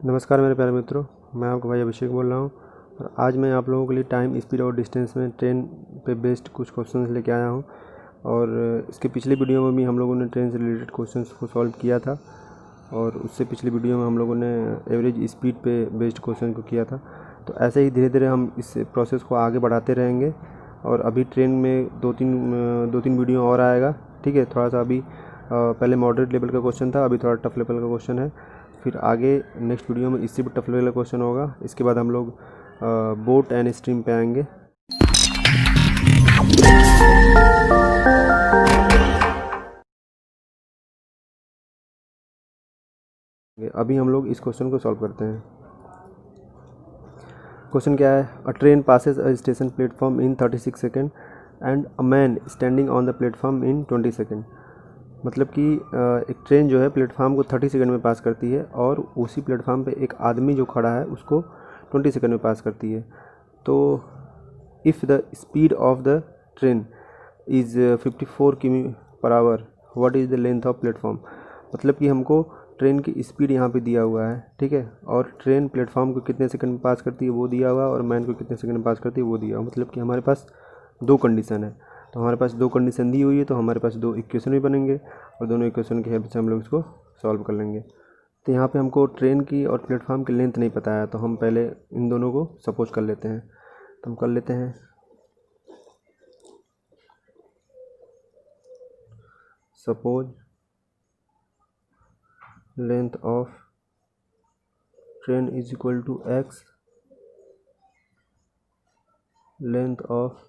नमस्कार मेरे प्यारे मित्रों, मैं आपका भाई अभिषेक बोल रहा हूँ। और आज मैं आप लोगों के लिए टाइम, स्पीड और डिस्टेंस में ट्रेन पे बेस्ड कुछ क्वेश्चंस लेके आया हूँ। और इसके पिछले वीडियो में भी हम लोगों ने ट्रेन से रिलेटेड क्वेश्चंस को सॉल्व किया था, और उससे पिछले वीडियो में हम लोगों ने एवरेज स्पीड पे बेस्ड क्वेश्चन को किया था। तो ऐसे ही धीरे धीरे हम इस प्रोसेस को आगे बढ़ाते रहेंगे। और अभी ट्रेन में दो तीन वीडियो और आएगा, ठीक है। थोड़ा सा अभी पहले मॉडरेट लेवल का क्वेश्चन था, अभी थोड़ा टफ लेवल का क्वेश्चन है। फिर आगे नेक्स्ट वीडियो में इससे भी टफ लेवल का क्वेश्चन होगा। इसके बाद हम लोग बोट एंड स्ट्रीम पे आएंगे। अभी हम लोग इस क्वेश्चन को सॉल्व करते हैं। क्वेश्चन क्या है? अ train passes a station platform in 36 second and a man standing on the platform in 20 second. मतलब कि एक ट्रेन जो है प्लेटफॉर्म को 30 सेकंड में पास करती है, और उसी प्लेटफॉर्म पे एक आदमी जो खड़ा है उसको 20 सेकंड में पास करती है। तो if the speed of the train is 54 किमी per hour, what is the length of platform. मतलब कि हमको ट्रेन की स्पीड यहाँ पे दिया हुआ है, ठीक है। और ट्रेन प्लेटफॉर्म को कितने सेकंड में पास करती है वो दिया हुआ है, और मैन को कितने सेकंड में पास करती है वो दिया हुआ। मतलब कि हमारे पास दो कंडीशन है। तो हमारे पास दो कंडीशन दी हुई है, तो हमारे पास दो इक्वेशन भी बनेंगे, और दोनों इक्वेशन की हेल्प से हम लोग इसको सॉल्व कर लेंगे। तो यहाँ पे हमको ट्रेन की और प्लेटफॉर्म की लेंथ नहीं पता है, तो हम पहले इन दोनों को सपोज कर लेते हैं। तो हम कर लेते हैं suppose length of train is equal to x, length of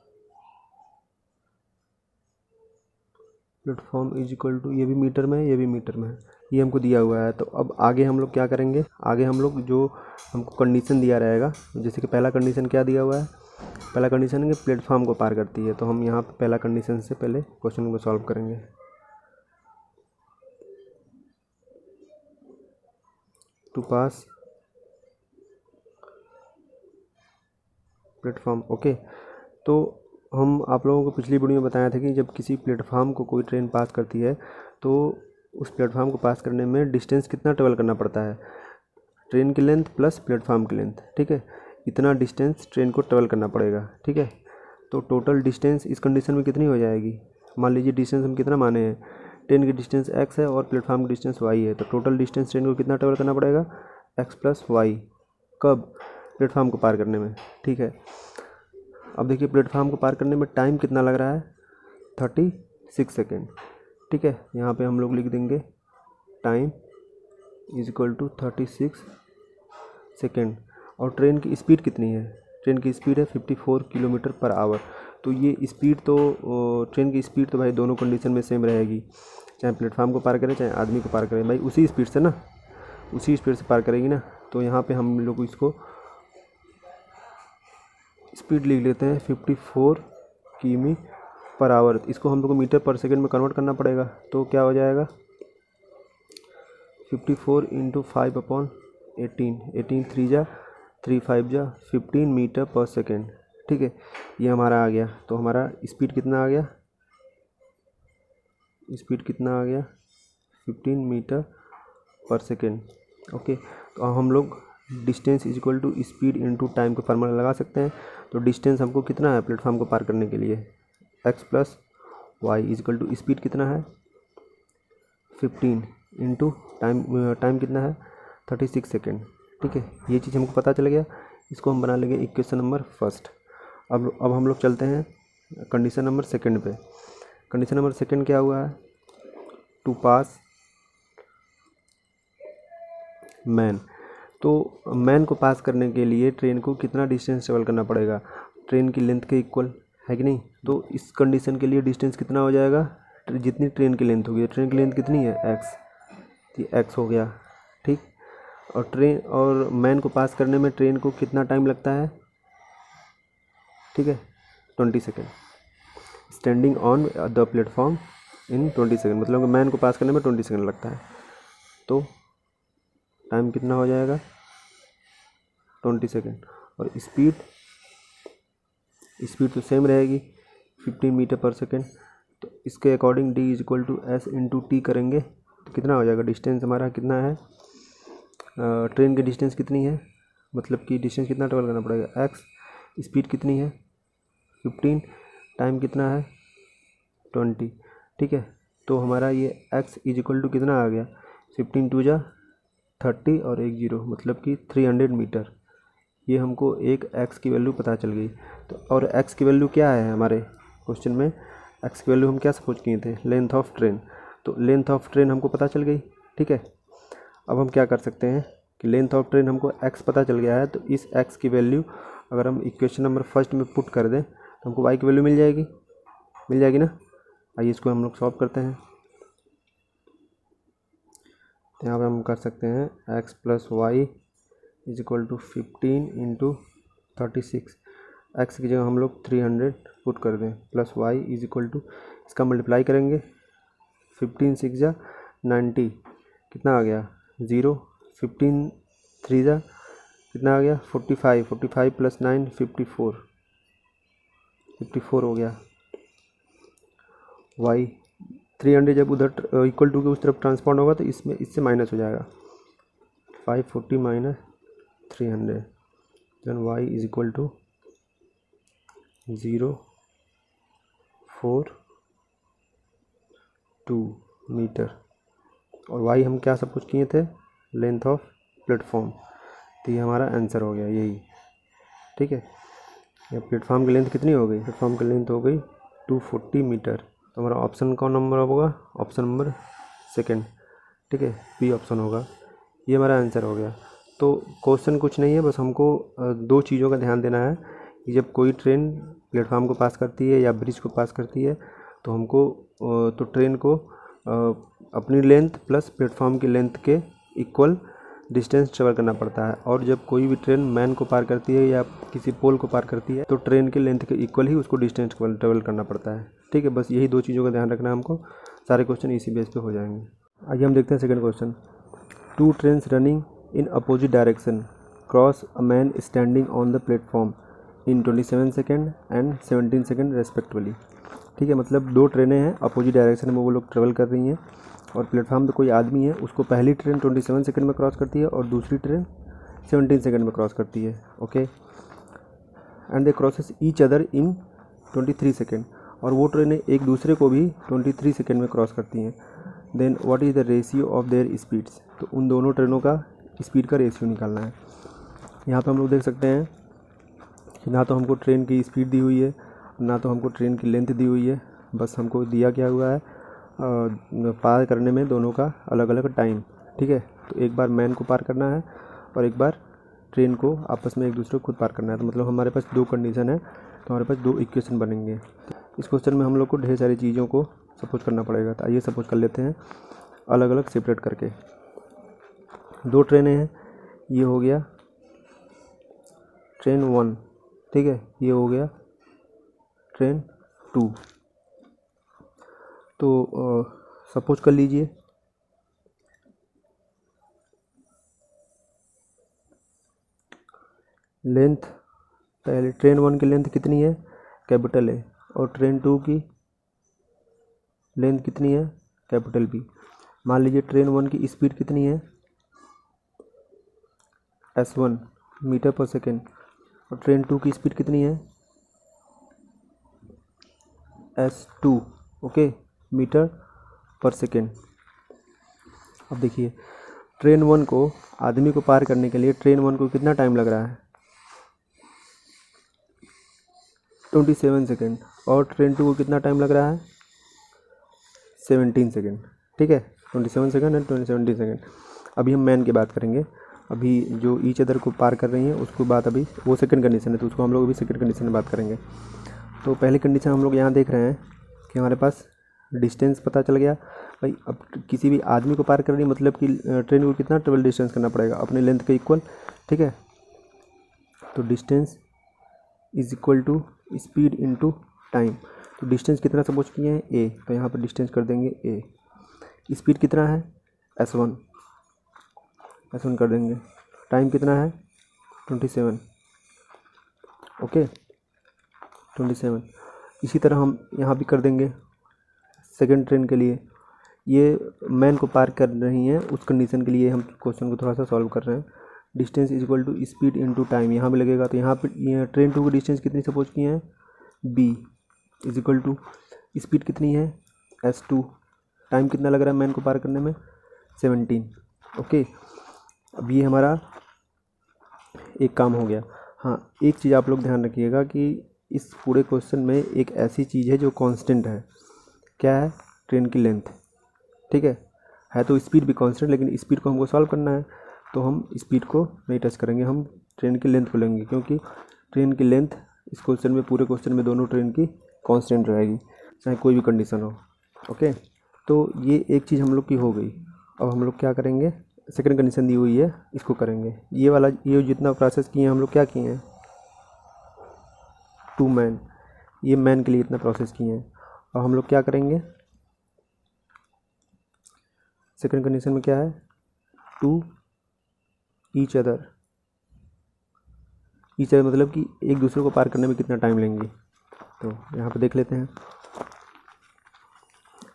platform is equal to, ये भी मीटर में है, ये भी मीटर में है, ये हमको दिया हुआ है। तो अब आगे हम लोग क्या करेंगे? आगे हम लोग जो हमको कंडीशन दिया रहेगा, जैसे कि पहला कंडीशन क्या दिया हुआ है? पहला कंडीशन है कि प्लेटफॉर्म को पार करती है। तो हम यहाँ पे पहला कंडीशन से पहले क्वेश्चन को सॉल्व करेंगे। To pass platform, okay. तो हम आप लोगों को पिछली वीडियो में बताया था कि जब किसी प्लेटफॉर्म को कोई ट्रेन पास करती है, तो उस प्लेटफॉर्म को पास करने में डिस्टेंस कितना ट्रेवल करना पड़ता है? ट्रेन की लेंथ प्लस प्लेटफॉर्म की लेंथ, ठीक है। इतना डिस्टेंस ट्रेन को ट्रेवल करना पड़ेगा, ठीक है। तो टोटल डिस्टेंस इस कंडीशन में कितनी हो जाएगी? मान लीजिए डिस्टेंस हम कितना माने हैं, ट्रेन की डिस्टेंस x है और प्लेटफॉर्म की डिस्टेंस y है। तो टोटल डिस्टेंस ट्रेन को कितना ट्रेवल करना पड़ेगा? x plus y. कब? प्लेटफॉर्म को पार करने में, ठीक है। अब देखिए प्लेटफॉर्म को पार करने में टाइम कितना लग रहा है? 36 सेकेंड, ठीक है। यहाँ पे हम लोग लिख देंगे time is equal to 36 second. और ट्रेन की स्पीड कितनी है? ट्रेन की स्पीड है 54 किलोमीटर पर आवर। तो ये स्पीड तो ट्रेन की स्पीड तो भाई दोनों कंडीशन में सेम रहेगी, चाहे प्लेटफॉर्म को पार करे चाहे आदमी को पार करे, भाई उसी स्पीड से ना, उसी स्पीड से पार करेगी ना। तो यहाँ पे हम लोग इसको स्पीड लिख लेते हैं 54 किमी पर आवर। इसको हम लोग को मीटर पर सेकेंड में कन्वर्ट करना पड़ेगा। तो क्या हो जाएगा? 54 इंटू 5/18, 18 3 जा 3 5 जा 15 मीटर पर सेकेंड, ठीक है। ये हमारा आ गया। तो हमारा स्पीड कितना आ गया? स्पीड कितना आ गया? 15 मीटर पर सेकेंड, ओके। तो अब हम लोग distance is equal to speed into time का फार्मूला लगा सकते हैं। तो डिस्टेंस हमको कितना है प्लेटफॉर्म को पार करने के लिए? x plus y is equal to speed कितना है 15 इंटू टाइम कितना है 36 सेकेंड, ठीक है। ये चीज़ हमको पता चल गया। इसको हम बना लेंगे इक्वेशन नंबर फर्स्ट। अब हम लोग चलते हैं कंडीशन नंबर सेकंड पे। कंडीशन नंबर सेकंड क्या हुआ है? To pass man. तो मैन को पास करने के लिए ट्रेन को कितना डिस्टेंस ट्रेवल करना पड़ेगा? ट्रेन की लेंथ के इक्वल है कि नहीं? तो इस कंडीशन के लिए डिस्टेंस कितना हो जाएगा? जितनी ट्रेन की लेंथ होगी, ट्रेन की लेंथ कितनी है x, तो x हो गया, ठीक। और ट्रेन और मैन को पास करने में ट्रेन को कितना टाइम लगता है? ठीक है, 20 second. Standing on the platform in 20 second, मतलब मैन को पास करने में 20 सेकेंड लगता है। तो टाइम कितना हो जाएगा? 20 सेकेंड। और स्पीड तो सेम रहेगी 15 मीटर पर सेकेंड। तो इसके according d is equal to s into t करेंगे तो कितना हो जाएगा? डिस्टेंस हमारा कितना है? ट्रेन की डिस्टेंस कितनी है, मतलब कि डिस्टेंस कितना ट्रेवल करना पड़ेगा, एक्स, स्पीड कितनी है 15, टाइम कितना है 20, ठीक है। तो हमारा ये एक्स इज इक्वल टू कितना आ गया, 15 टू जा 30 और एक जीरो, मतलब कि 300 मीटर। ये हमको एक एक्स की वैल्यू पता चल गई। तो और एक्स की वैल्यू क्या है हमारे क्वेश्चन में, एक्स की वैल्यू हम क्या सपोज किए थे, लेंथ ऑफ ट्रेन। तो लेंथ ऑफ ट्रेन हमको पता चल गई, ठीक है। अब हम क्या कर सकते हैं कि लेंथ ऑफ ट्रेन हमको एक्स पता चल गया है, तो इस एक्स की वैल्यू अगर हम इक्वेशन नंबर फर्स्ट में पुट कर दें तो हमको वाई की वैल्यू मिल जाएगी ना। आइए इसको हम लोग सॉल्व करते हैं। तो यहाँ पर हम कर सकते हैं x plus y is equal to 15 into 36। एक्स की जगह हम लोग 300 पुट कर दें, plus y is equal to, इसका मल्टीप्लाई करेंगे, 15 6 जा 90, कितना आ गया 0, 15 3 जा कितना आ गया 45, 45 प्लस 9 54 हो गया। वाई 300 जब उधर इक्वल टू के उस तरफ ट्रांसफॉर्म होगा तो इसमें इससे माइनस हो जाएगा, 540 minus 300, then y is equal to 042 metre. और वाई हम क्या सब कुछ किए थे, लेंथ ऑफ प्लेटफॉर्म। तो ये हमारा आंसर हो गया यही, ठीक है। ये प्लेटफॉर्म की लेंथ कितनी हो गई, प्लेटफॉर्म की लेंथ हो गई 240 मीटर। तो हमारा ऑप्शन कौन नंबर होगा, ऑप्शन नंबर सेकंड, ठीक है, बी ऑप्शन होगा। ये हमारा आंसर हो गया। तो क्वेश्चन कुछ नहीं है, बस हमको दो चीज़ों का ध्यान देना है कि जब कोई ट्रेन प्लेटफॉर्म को पास करती है या ब्रिज को पास करती है तो हमको तो ट्रेन को अपनी लेंथ प्लस प्लेटफॉर्म की लेंथ के इक्वल डिस्टेंस ट्रेवल करना पड़ता है। और जब कोई भी ट्रेन मैन को पार करती है या किसी पोल को पार करती है तो ट्रेन के लेंथ के इक्वल ही उसको डिस्टेंस ट्रेवल करना पड़ता है, ठीक है। बस यही दो चीज़ों का ध्यान रखना है हमको, सारे क्वेश्चन इसी बेस पे हो जाएंगे। आइए हम देखते हैं second question. 2 trains running in opposite direction cross a man standing on the platform in 27 second and 17 second respectively, ठीक है। मतलब दो ट्रेनें हैं अपोजिट डायरेक्शन में वो लोग ट्रेवल कर रही हैं और प्लेटफॉर्म पे कोई आदमी है, उसको पहली ट्रेन 27 सेकंड में क्रॉस करती है और दूसरी ट्रेन 17 सेकंड में क्रॉस करती है, okay. And they crosses each other in 23 second, और वो ट्रेनें एक दूसरे को भी 23 सेकंड में क्रॉस करती हैं। Then what is the ratio of their speeds, तो उन दोनों ट्रेनों का स्पीड का रेशियो निकालना है। यहाँ पर हम लोग देख सकते हैं कि ना तो हमको ट्रेन की स्पीड दी हुई है ना तो हमको ट्रेन की लेंथ दी हुई है, बस हमको दिया क्या हुआ है पार करने में दोनों का अलग अलग टाइम, ठीक है। तो एक बार मैन को पार करना है और एक बार ट्रेन को आपस में एक दूसरे को खुद पार करना है। तो मतलब हमारे पास दो कंडीशन है, तो हमारे पास दो इक्वेशन बनेंगे। इस क्वेश्चन में हम लोग को ढेर सारी चीज़ों को सपोज करना पड़ेगा। तो आइए सपोज कर लेते हैं अलग अलग सेपरेट करके। दो ट्रेनें हैं, ये हो गया ट्रेन 1, ठीक है, ये हो गया ट्रेन 2। तो सपोज कर लीजिए लेंथ, पहले ट्रेन 1 की लेंथ कितनी है, कैपिटल ए, और ट्रेन 2 की लेंथ कितनी है, कैपिटल बी। मान लीजिए ट्रेन 1 की स्पीड कितनी है, S1 मीटर पर सेकेंड, और ट्रेन 2 की स्पीड कितनी है, S2, ओके, मीटर पर सेकेंड। अब देखिए ट्रेन 1 को आदमी को पार करने के लिए ट्रेन 1 को कितना टाइम लग रहा है, 27 सेकेंड, और ट्रेन 2 को कितना टाइम लग रहा है, 17 सेकेंड, ठीक है, 27 सेकेंड एंड 17 सेकेंड। अभी हम मैन की बात करेंगे, अभी जो ईच अदर को पार कर रही हैं उसको बात, अभी वो सेकंड कंडीशन है तो उसको हम लोग अभी सेकंड कंडीशन में बात करेंगे। तो पहली कंडीशन हम लोग यहाँ देख रहे हैं कि हमारे पास डिस्टेंस पता चल गया भाई। अब किसी भी आदमी को पार कर रही मतलब कि ट्रेन को कितना ट्रेवल डिस्टेंस करना पड़ेगा, अपने लेंथ के इक्वल, ठीक है। तो distance is equal to speed into time. तो डिस्टेंस कितना सपोज किए हैं ए, तो यहाँ पर डिस्टेंस कर देंगे ए। स्पीड कितना है S1 कर देंगे। टाइम कितना है 27, ओके 27। इसी तरह हम यहाँ भी कर देंगे सेकेंड ट्रेन के लिए ये मैन को पार कर रही हैं, उस कंडीशन के लिए हम क्वेश्चन को थोड़ा सा सॉल्व कर रहे हैं। Distance is equal to speed into time यहाँ पे लगेगा, तो यहाँ पे ट्रेन 2 की डिस्टेंस कितनी सपोज की है b is equal to speed कितनी है s2, टाइम कितना लग रहा है मैन को पार करने में 17। ओके, अब ये हमारा एक काम हो गया। हाँ, एक चीज़ आप लोग ध्यान रखिएगा कि इस पूरे क्वेश्चन में एक ऐसी चीज़ है जो कांस्टेंट है। क्या है? ट्रेन की लेंथ। ठीक है तो स्पीड भी कांस्टेंट, लेकिन स्पीड को हमको सॉल्व करना है, तो हम स्पीड को नहीं टच करेंगे, हम ट्रेन की लेंथ को लेंगे, क्योंकि ट्रेन की लेंथ इस क्वेश्चन में, पूरे क्वेश्चन में दोनों ट्रेन की कांस्टेंट रहेगी, चाहे कोई भी कंडीशन हो। ओके, तो ये एक चीज़ हम लोग की हो गई। अब हम लोग क्या करेंगे, सेकंड कंडीशन दी हुई है, इसको करेंगे। ये वाला, ये जितना प्रोसेस किए हैं हम लोग, क्या किए हैं, 2 मैन, ये मैन के लिए इतना प्रोसेस किए हैं। और हम लोग क्या करेंगे, सेकंड कंडीशन में क्या है, 2 ईच अदर। ईच अदर मतलब कि एक दूसरे को पार करने में कितना टाइम लेंगे। तो यहाँ पे देख लेते हैं,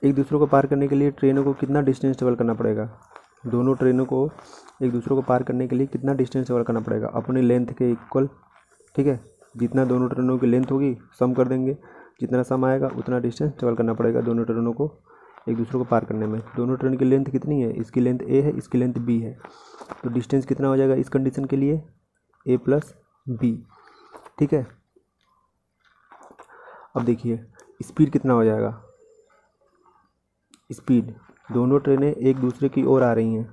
एक दूसरे को पार करने के लिए ट्रेनों को कितना डिस्टेंस ट्रेवल करना पड़ेगा, दोनों ट्रेनों को एक दूसरे को पार करने के लिए कितना डिस्टेंस ट्रेवल करना पड़ेगा, अपनी लेंथ के इक्वल। ठीक है, जितना दोनों ट्रेनों की लेंथ होगी सम कर देंगे, जितना सम आएगा उतना डिस्टेंस ट्रेवल करना पड़ेगा दोनों ट्रेनों को एक दूसरे को पार करने में। दोनों ट्रेन की लेंथ कितनी है, इसकी लेंथ a है, इसकी लेंथ b है, तो डिस्टेंस कितना हो जाएगा इस कंडीशन के लिए, a प्लस b। ठीक है, अब देखिए स्पीड कितना हो जाएगा, स्पीड, दोनों ट्रेनें एक दूसरे की ओर आ रही हैं।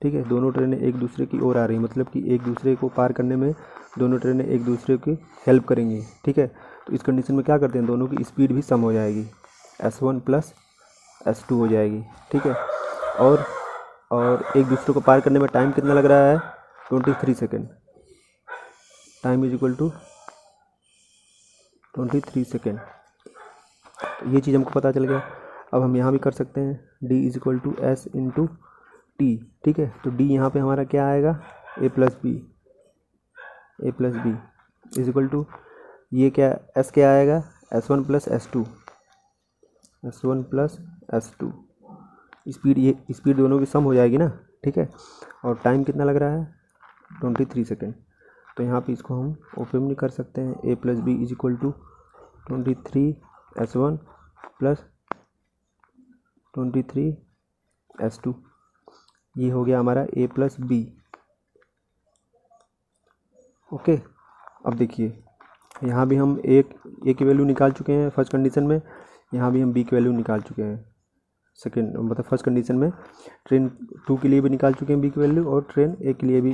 ठीक है, दोनों ट्रेनें एक दूसरे की ओर आ रही हैं, मतलब कि एक दूसरे को पार करने में दोनों ट्रेनें एक दूसरे की हेल्प करेंगी। ठीक है, तो इस कंडीशन में क्या करते हैं, दोनों की स्पीड भी सम हो जाएगी, s1 प्लस s2 हो जाएगी। ठीक है, और एक दूसरे को पार करने में टाइम कितना लग रहा है, 23 second. Time is equal to 23 second. तो ये चीज़ हमको पता चल गया। अब हम यहाँ भी कर सकते हैं, d is equal to s into t. ठीक है, तो d यहाँ पे हमारा क्या आएगा, a plus b is equal to, ये क्या s क्या आएगा, s1 प्लस s2 स्पीड, ये स्पीड दोनों की सम हो जाएगी ना। ठीक है, और टाइम कितना लग रहा है, 23 सेकेंड। तो यहाँ पे इसको हम ओपन नहीं कर सकते हैं, a plus b is equal to 23 s1 plus 23 s2। ये हो गया हमारा a प्लस बी। ओके, अब देखिए यहाँ भी हम a की वैल्यू निकाल चुके हैं फर्स्ट कंडीशन में, यहाँ भी हम b की वैल्यू निकाल चुके हैं सेकेंड, मतलब फर्स्ट कंडीशन में ट्रेन 2 के लिए भी निकाल चुके हैं b की वैल्यू, और ट्रेन a के लिए भी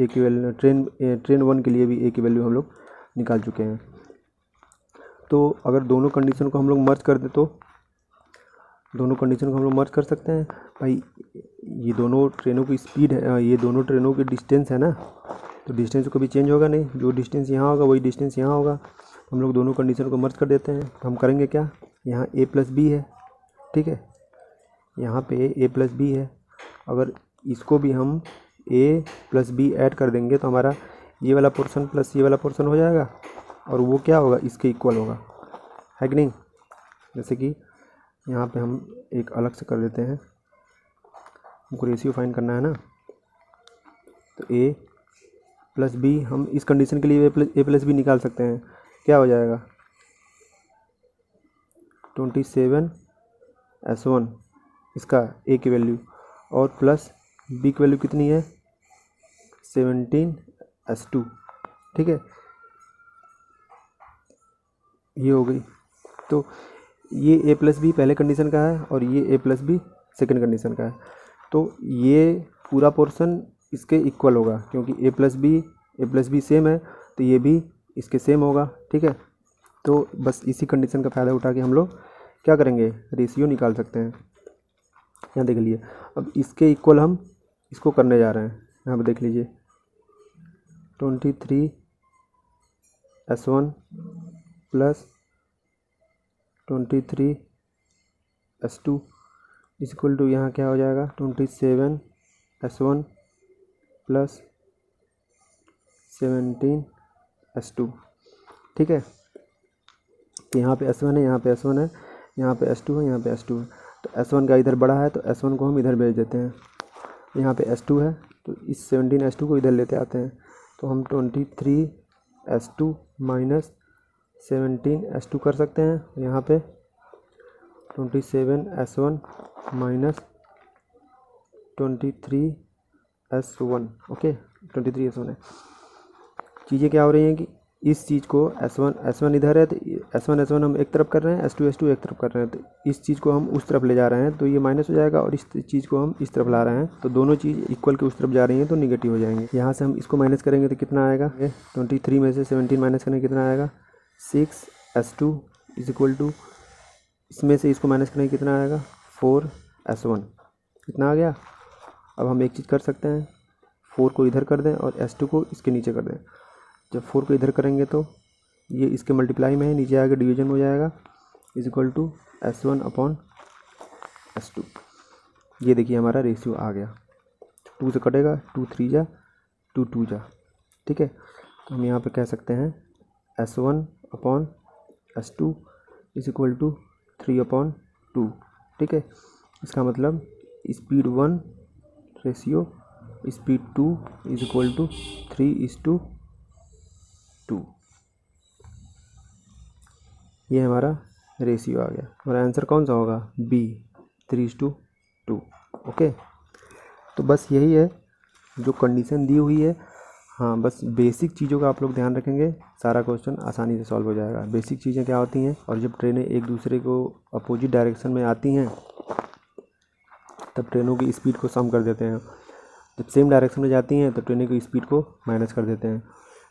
a की वैल्यू, ट्रेन 1 के लिए भी a की वैल्यू हम लोग निकाल चुके हैं। तो अगर दोनों कंडीशन को हम लोग मर्ज कर दें, तो दोनों कंडीशन को हम लोग मर्ज कर सकते हैं भाई। ये दोनों ट्रेनों की स्पीड है, ये दोनों ट्रेनों की डिस्टेंस है ना, तो डिस्टेंस कभी चेंज होगा नहीं, जो डिस्टेंस यहाँ होगा वही डिस्टेंस यहाँ होगा। हम लोग दोनों कंडीशन को मर्ज कर देते हैं, तो हम करेंगे क्या, यहाँ a प्लस बी है। ठीक है, यहाँ पे a प्लस बी है, अगर इसको भी हम a प्लस बी ऐड कर देंगे तो हमारा ये वाला पोर्शन प्लस ये वाला पोर्शन हो जाएगा, और वो क्या होगा, इसके इक्वल होगा, है कि नहीं। जैसे कि यहाँ पे हम एक अलग से कर देते हैं, हमको रेशियो फाइंड करना है ना, तो a प्लस बी, हम इस कंडीशन के लिए a प्लस बी निकाल सकते हैं। क्या हो जाएगा, 27 s1 इसका a की वैल्यू, और प्लस b की वैल्यू कितनी है, 17 s2। ठीक है, ये हो गई। तो ये a प्लस बी पहले कंडीशन का है, और ये a plus b second condition का है, तो ये पूरा पोर्शन इसके इक्वल होगा, क्योंकि a प्लस बी सेम है, तो ये भी इसके सेम होगा। ठीक है, तो बस इसी कंडीशन का फ़ायदा उठा के हम लोग क्या करेंगे, रेशियो निकाल सकते हैं। यहाँ देख लीजिए, अब इसके इक्वल हम इसको करने जा रहे हैं। यहाँ पर देख लीजिए, 23 s1 plus 23 s2 is equal to, यहाँ क्या हो जाएगा, 27 s1 प्लस 17 s2। ठीक है, यहाँ पे s1 है, यहाँ पे s1 है, यहाँ पे s2 है, यहाँ पे s2 है। तो S1 का इधर बड़ा है तो S1 को हम इधर भेज देते हैं। यहाँ पे S2 है तो इस 17 S2 को इधर लेते आते हैं, तो हम 23 S2 माइनस 17 S2 कर सकते हैं। यहाँ पे 27 S1 minus 23 S1, okay 23 S1 है। चीज़ें क्या हो रही हैं कि इस चीज़ को S1 इधर है तो S1 हम एक तरफ कर रहे हैं, S2 एक तरफ कर रहे हैं, तो इस चीज़ को हम उस तरफ ले जा रहे हैं तो ये माइनस हो जाएगा, और इस चीज़ को हम इस तरफ ला रहे हैं तो दोनों चीज़ इक्वल के उस तरफ जा रही हैं तो निगेटिव हो जाएंगे। यहाँ से हम इसको माइनस करेंगे तो कितना आएगा, 23 में से 17 माइनस करेंगे कितना आएगा, 6 S2 इज इक्वल टू, इसमें से इसको माइनस करेंगे कितना आएगा, 4 S1, कितना आ गया। अब हम एक चीज़ कर सकते हैं, 4 को इधर कर दें और S2 को इसके नीचे कर दें। जब 4 को इधर करेंगे तो ये इसके मल्टीप्लाई में है, नीचे आगे डिवीजन हो जाएगा, is equal to S1 upon S2। ये देखिए हमारा रेशियो आ गया, 2 से कटेगा, 2 3 जा 2 2 जा, ठीक है। तो हम यहाँ पे कह सकते हैं S1 upon S2 is equal to 3 upon 2, ठीक है। इसका मतलब speed 1 ratio speed 2 is equal to 3:2। ये हमारा रेशियो आ गया। हमारा आंसर कौन सा होगा, बी, 3:2। ओके, तो बस यही है जो कंडीशन दी हुई है। हाँ, बस बेसिक चीज़ों का आप लोग ध्यान रखेंगे, सारा क्वेश्चन आसानी से सॉल्व हो जाएगा। बेसिक चीज़ें क्या होती हैं, और जब ट्रेनें एक दूसरे को अपोजिट डायरेक्शन में आती हैं तब ट्रेनों की स्पीड को सम कर देते हैं, जब सेम डायरेक्शन में जाती हैं तो ट्रेनों की स्पीड को माइनस कर देते हैं।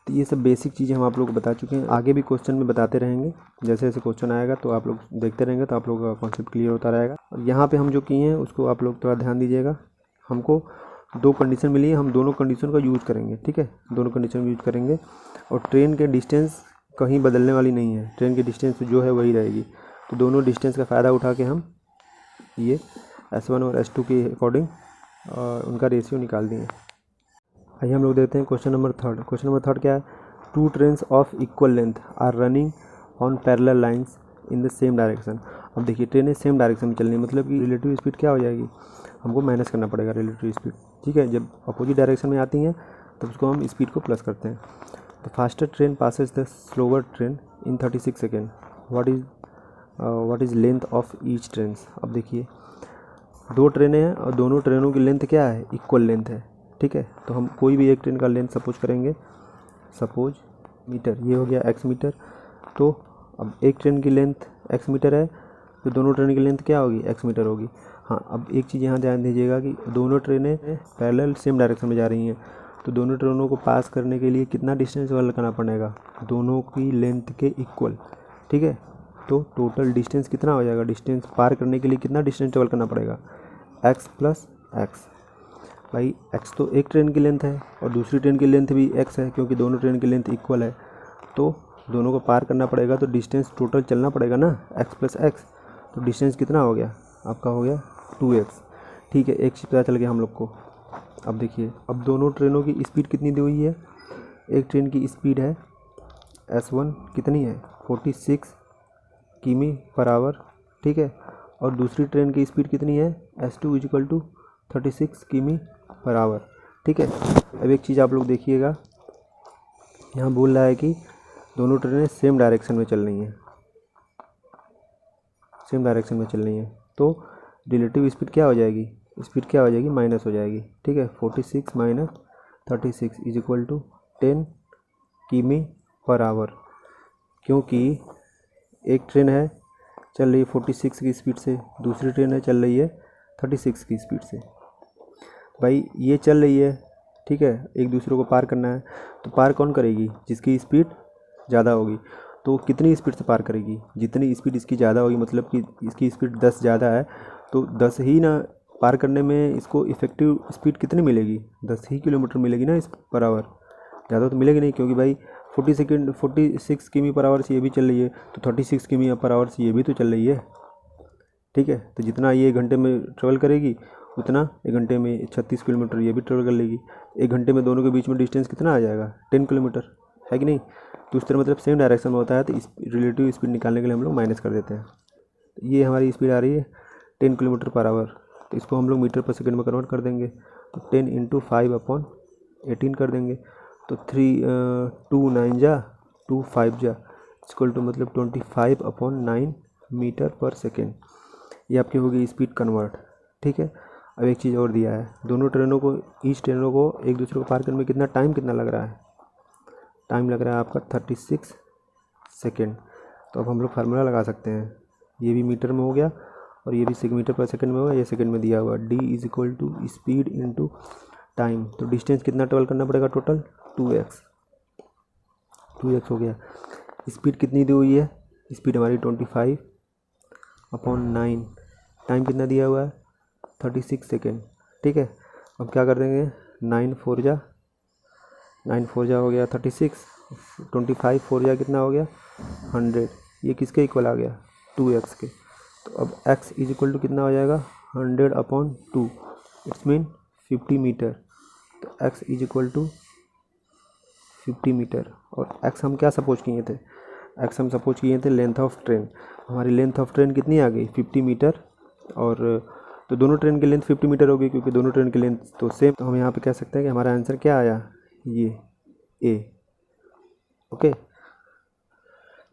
तो ये सब बेसिक चीज़ें हम आप लोग को बता चुके हैं, आगे भी क्वेश्चन में बताते रहेंगे। जैसे जैसे क्वेश्चन आएगा तो आप लोग देखते रहेंगे तो आप लोगों का कॉन्सेप्ट क्लियर होता रहेगा। और यहाँ पे हम जो किए हैं उसको आप लोग थोड़ा ध्यान दीजिएगा। हमको 2 कंडीशन मिली है, हम दोनों कंडीशन का यूज़ करेंगे, ठीक है, दोनों कंडीशन यूज़ करेंगे। और ट्रेन के डिस्टेंस कहीं बदलने वाली नहीं है, ट्रेन की डिस्टेंस जो है वही रहेगी। तो दोनों डिस्टेंस का फ़ायदा उठा के हम ये S1 और S2 के अकॉर्डिंग उनका रेशियो निकाल दिए। आइए हम लोग देखते हैं क्वेश्चन नंबर 3। क्वेश्चन नंबर 3 क्या है, 2 trains of equal length are running on parallel lines in the same direction. अब देखिए ट्रेनें सेम डायरेक्शन में चल रही है, मतलब कि रिलेटिव स्पीड क्या हो जाएगी, हमको माइनस करना पड़ेगा रिलेटिव स्पीड, ठीक है। जब अपोजिट डायरेक्शन में आती हैं तो उसको हम स्पीड को प्लस करते हैं। तो faster train passes the slower train in 36 second, what is length of each train. अब देखिए 2 ट्रेनें हैं और दोनों ट्रेनों की लेंथ क्या है, इक्वल लेंथ है, ठीक है। तो हम कोई भी एक ट्रेन का लेंथ सपोज करेंगे, सपोज मीटर, ये हो गया x मीटर। तो अब एक ट्रेन की लेंथ x मीटर है तो दोनों ट्रेन की लेंथ क्या होगी, x मीटर होगी। हाँ, अब एक चीज़ यहाँ ध्यान दीजिएगा कि दोनों ट्रेनें पैरेलल सेम डायरेक्शन में जा रही हैं, तो दोनों ट्रेनों को पास करने के लिए कितना डिस्टेंस कवर करना पड़ेगा, दोनों की लेंथ के इक्वल, ठीक है। तो टोटल डिस्टेंस कितना हो जाएगा, डिस्टेंस पार करने के लिए कितना डिस्टेंस ट्रेवल करना पड़ेगा, x प्लस x। भाई x तो एक ट्रेन की लेंथ है और दूसरी ट्रेन की लेंथ भी x है, क्योंकि दोनों ट्रेन की लेंथ इक्वल है, तो दोनों को पार करना पड़ेगा तो डिस्टेंस टोटल चलना पड़ेगा ना, x प्लस x। तो डिस्टेंस कितना हो गया, आपका हो गया 2x, ठीक है। एक चीज़ पता चल गया हम लोग को। अब देखिए, अब दोनों ट्रेनों की स्पीड कितनी दी हुई है, एक ट्रेन की स्पीड है S1 कितनी है 46 किमी पर आवर, ठीक है, और दूसरी ट्रेन की स्पीड कितनी है S2 इज इक्वल टू 36 किमी पर आवर, ठीक है। अब एक चीज़ आप लोग देखिएगा, यहाँ बोल रहा है कि दोनों ट्रेनें सेम डायरेक्शन में चल रही हैं, सेम डायरेक्शन में चल रही हैं, तो रिलेटिव स्पीड क्या हो जाएगी, स्पीड क्या हो जाएगी, माइनस हो जाएगी, ठीक है। 46 माइनस 36 इज इक्वल टू 10 किमी पर आवर, क्योंकि एक ट्रेन है चल रही है 46 की स्पीड से, दूसरी ट्रेन है चल रही है 36 की स्पीड से। भाई ये चल रही है, ठीक है, एक दूसरे को पार करना है, तो पार कौन करेगी, जिसकी स्पीड ज़्यादा होगी। तो कितनी स्पीड से पार करेगी, जितनी स्पीड इसकी ज़्यादा होगी, मतलब कि इसकी स्पीड 10 ज़्यादा है तो 10 ही ना पार करने में इसको इफ़ेक्टिव स्पीड कितनी मिलेगी, 10 ही किलोमीटर मिलेगी ना इस पर आवर, ज़्यादा तो मिलेगी नहीं, क्योंकि भाई 46 किमी पर आवर से ये भी चल रही है, तो 36 किमी पर आवर से ये भी तो चल रही है, ठीक है। तो जितना ये 1 घंटे में ट्रेवल करेगी उतना 1 घंटे में 36 किलोमीटर ये भी ट्रेवल कर लेगी। 1 घंटे में दोनों के बीच में डिस्टेंस कितना आ जाएगा, 10 किलोमीटर, है कि नहीं। तो उस तरह मतलब सेम डायरेक्शन में होता है, तो इस रिलेटिव स्पीड निकालने के लिए हम लोग माइनस कर देते हैं। ये हमारी स्पीड आ रही है 10 किलोमीटर पर आवर, तो इसको हम लोग मीटर पर सेकंड में कन्वर्ट कर देंगे, तो 10 इंटू 5/18 कर देंगे। तो 2 9 जा 2 5 जा इक्वल टू मतलब 25/9 मीटर पर सेकेंड। ये आपकी होगी स्पीड कन्वर्ट। ठीक है, अब एक चीज़ और दिया है, दोनों ट्रेनों को एक दूसरे को पार करने में कितना लग रहा है, टाइम लग रहा है आपका 36 सेकेंड। तो अब हम लोग फार्मूला लगा सकते हैं, ये भी मीटर में हो गया और ये भी मीटर पर सेकंड में होगा, ये सेकंड में दिया हुआ d is equal to speed into time. तो डिस्टेंस कितना ट्रेवल करना पड़ेगा टोटल 2x हो गया। स्पीड कितनी दी हुई है, स्पीड हमारी 25/9, टाइम कितना दिया हुआ है 36 सेकेंड। ठीक है, अब क्या कर देंगे 9 4 जा हो गया 36, 25 4 जा कितना हो गया 100, ये किसके इक्वल आ गया 2x के। तो अब x इज इक्वल टू कितना हो जाएगा 100/2, इट्स मीन 50 मीटर। तो x is equal to 50 metre. और x हम क्या सपोज किए थे, x हम सपोज किए थे लेंथ ऑफ ट्रेन। हमारी लेंथ ऑफ ट्रेन कितनी आ गई 50 मीटर, और तो दोनों ट्रेन की लेंथ 50 मीटर होगी क्योंकि दोनों ट्रेन की लेंथ तो सेम। तो हम यहाँ पे कह सकते हैं कि हमारा आंसर क्या आया, ये ए। ओके,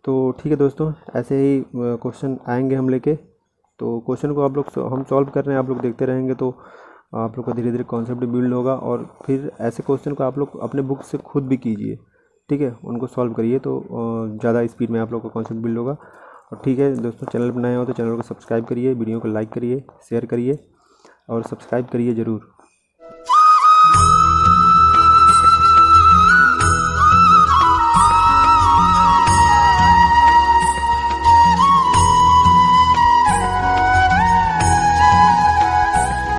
तो ठीक है दोस्तों, ऐसे ही क्वेश्चन आएंगे हम लेके। तो क्वेश्चन को आप लोग हम सॉल्व कर रहे हैं, आप लोग देखते रहेंगे तो आप लोग का धीरे धीरे कॉन्सेप्ट बिल्ड होगा, और फिर ऐसे क्वेश्चन को आप लोग अपने बुक से खुद भी कीजिए। ठीक है, उनको सॉल्व करिए तो ज़्यादा स्पीड में आप लोग का कॉन्सेप्ट बिल्ड होगा। और ठीक है दोस्तों, चैनल पर नए हो तो चैनल को सब्सक्राइब करिए, वीडियो को लाइक करिए, शेयर करिए और सब्सक्राइब करिए ज़रूर।